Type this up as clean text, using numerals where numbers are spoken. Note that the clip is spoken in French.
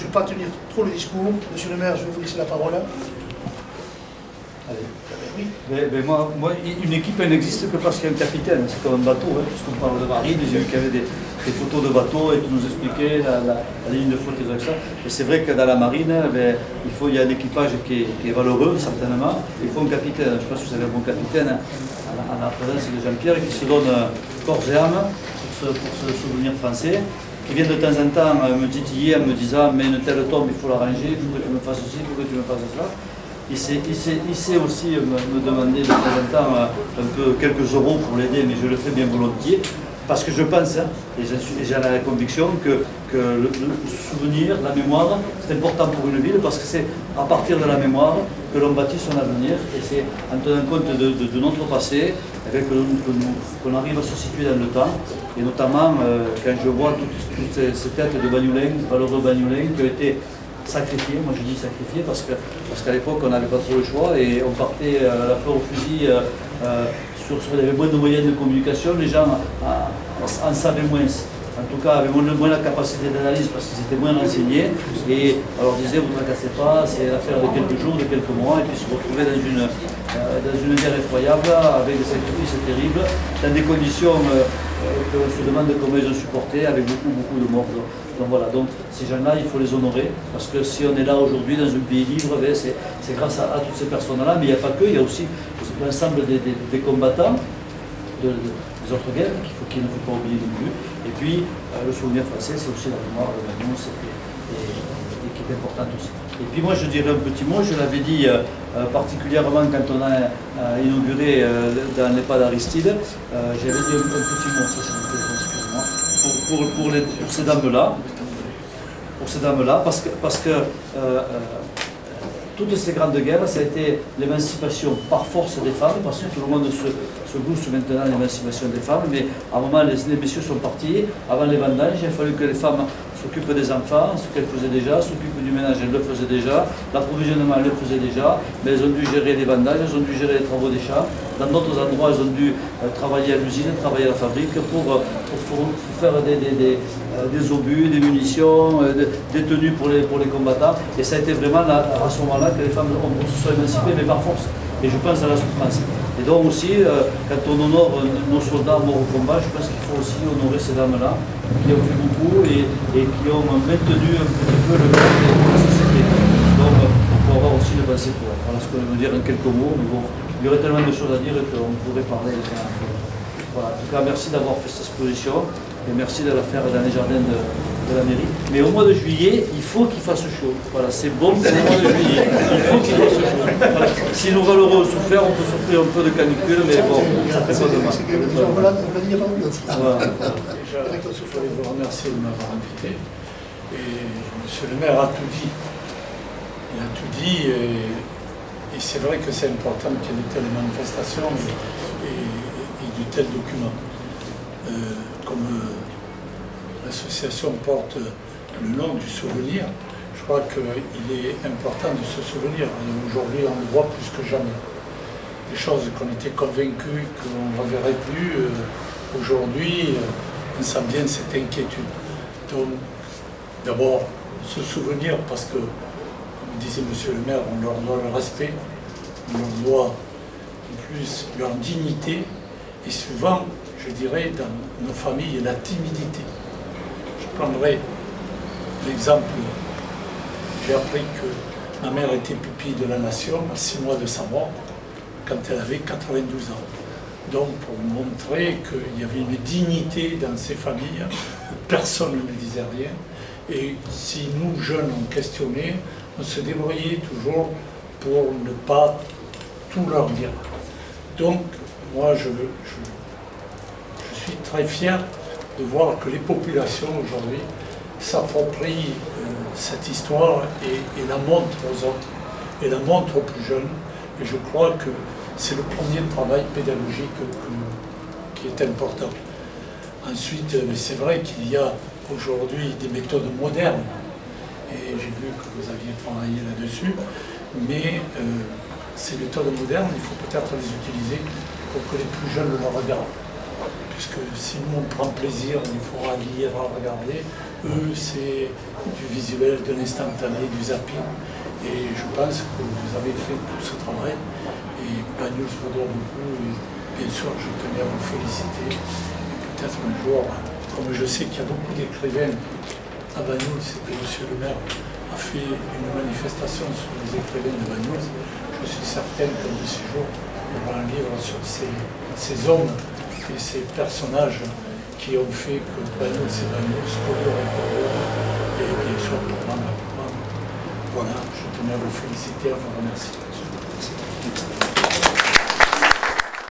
je ne vais pas tenir trop le discours. Monsieur le maire, je vais vous laisser la parole. Allez. Oui. Mais moi, une équipe, elle n'existe que parce qu'il y a un capitaine. C'est comme un bateau, hein, puisqu'on parle de marine. J'ai vu qu'il y avait des photos de bateaux et qui nous expliquaient la ligne de flotte et tout ça. Et c'est vrai que dans la marine, il y a un équipage qui est valeureux, certainement. Il faut un capitaine. Je pense que vous avez un bon capitaine à la présence de Jean-Pierre qui se donne corps et âme pour ce souvenir français, qui vient de temps en temps me titiller en me disant mais une telle tombe, il faut l'arranger, il faut que tu me fasses ceci, il faut que tu me fasses cela. Il sait aussi me demander de temps en temps un peu quelques euros pour l'aider, mais je le fais bien volontiers, parce que je pense, hein, et j'en ai la conviction, que le souvenir, la mémoire, c'est important pour une ville, parce que c'est à partir de la mémoire que l'on bâtit son avenir, et c'est en tenant compte de notre passé, qu'on arrive à se situer dans le temps, et notamment quand je vois toutes ces têtes de bagnoulins, valeureux bagnoulins, qui ont été sacrifiés, moi je dis sacrifiés parce qu'à l'époque on n'avait pas trop le choix et on partait à la fleur au fusil, il y avait moins de moyens de communication, les gens en savaient moins. En tout cas, avaient moins la capacité d'analyse parce qu'ils étaient moins renseignés. Et on leur disait, vous ne tracassez pas, c'est l'affaire de quelques jours, de quelques mois, et puis se retrouver dans une guerre effroyable, avec des sacrifices terribles, dans des conditions que l'on se demande comment ils ont supporté, avec beaucoup de morts. Donc voilà, donc ces gens-là, il faut les honorer, parce que si on est là aujourd'hui dans un pays libre, c'est grâce à toutes ces personnes-là, mais il n'y a pas que, il y a aussi l'ensemble des combattants des autres guerres qu'il ne faut pas oublier non plus. Et puis, le souvenir français, c'est aussi la mémoire de Magnon, et qui est importante aussi. Et puis moi, je dirais un petit mot, je l'avais dit particulièrement quand on a inauguré dans l'EHPAD d'Aristide, j'avais dit un petit mot, ça c'est mon téléphone, excusez-moi, pour ces dames-là, parce que toutes ces grandes guerres, ça a été l'émancipation par force des femmes, parce que tout le monde se booste maintenant à l'émancipation des femmes, mais à un moment, les messieurs sont partis, avant les vendanges, il a fallu que les femmes s'occupent des enfants, ce qu'elles faisaient déjà, s'occupent du ménage, elles le faisaient déjà, l'approvisionnement, elles le faisaient déjà, mais elles ont dû gérer les vendanges, elles ont dû gérer les travaux des champs, dans d'autres endroits, elles ont dû travailler à l'usine, travailler à la fabrique, pour faire des obus, des munitions, des tenues pour les combattants, et ça a été vraiment à ce moment-là que les femmes se sont émancipées, mais par force. Et je pense à la souffrance. Et donc aussi, quand on honore nos soldats morts au combat, je pense qu'il faut aussi honorer ces dames-là, qui ont fait beaucoup et qui ont maintenu un petit peu le cadre de la société. Donc, on peut avoir aussi le passé pour elles. Voilà ce que je veux dire en quelques mots, mais bon, il y aurait tellement de choses à dire qu'on pourrait parler. Voilà. En tout cas, merci d'avoir fait cette exposition et merci de la faire dans les jardins de la mairie. Mais au mois de juillet, il faut qu'il fasse chaud. Voilà, c'est bon pour le mois de juillet. Il faut qu'il fasse chaud. Voilà. Si nos valeureux ont souffert, on peut souffrir un peu de canicule, mais bon, ça fait pas de mal. On l'a dit il n'y a pas longtemps. Déjà, je voulais vous remercier de m'avoir invité. Et monsieur le maire a tout dit. Il a tout dit et c'est vrai que c'est important qu'il y ait de telles manifestations et de tels documents. Comme l'association porte le nom du souvenir, je crois qu'il est important de se souvenir. Aujourd'hui, on le voit plus que jamais. Des choses qu'on était convaincus qu'on ne reverrait plus, aujourd'hui, on sent bien cette inquiétude. Donc, d'abord, se souvenir parce que, comme disait monsieur le maire, on leur doit le respect, on leur doit en plus leur dignité, et souvent, je dirais, dans nos familles, la timidité. Je prendrai l'exemple, j'ai appris que ma mère était pupille de la nation à 6 mois de sa mort, quand elle avait 92 ans. Donc pour montrer qu'il y avait une dignité dans ces familles, où personne ne disait rien. Et si nous, jeunes, on questionnait, on se débrouillait toujours pour ne pas tout leur dire. Donc, moi, je suis très fier de voir que les populations aujourd'hui s'approprient cette histoire et la montrent aux autres, et la montrent aux plus jeunes. Et je crois que c'est le premier travail pédagogique qui est important. Ensuite, c'est vrai qu'il y a aujourd'hui des méthodes modernes, et j'ai vu que vous aviez travaillé là-dessus, mais ces méthodes modernes, il faut peut-être les utiliser pour que les plus jeunes le regardent. Puisque si nous on prend plaisir, il faudra lire, à regarder, Eux, c'est du visuel, de l'instantané, du zapping. Et je pense que vous avez fait tout ce travail. Et Bagnols vous doit beaucoup. Et bien sûr, je tenais à vous féliciter. Et peut-être un jour, comme je sais qu'il y a beaucoup d'écrivains à Bagnols, c'est que M. le maire a fait une manifestation sur les écrivains de Bagnols. Je suis certain que de ces jours, il y aura un livre sur ces hommes et ces personnages qui ont fait que Bagnols c'est Bagnols, Collioure et Collioure, et bien sûr Tourman. Voilà, je tenais à vous féliciter, à vous remercier.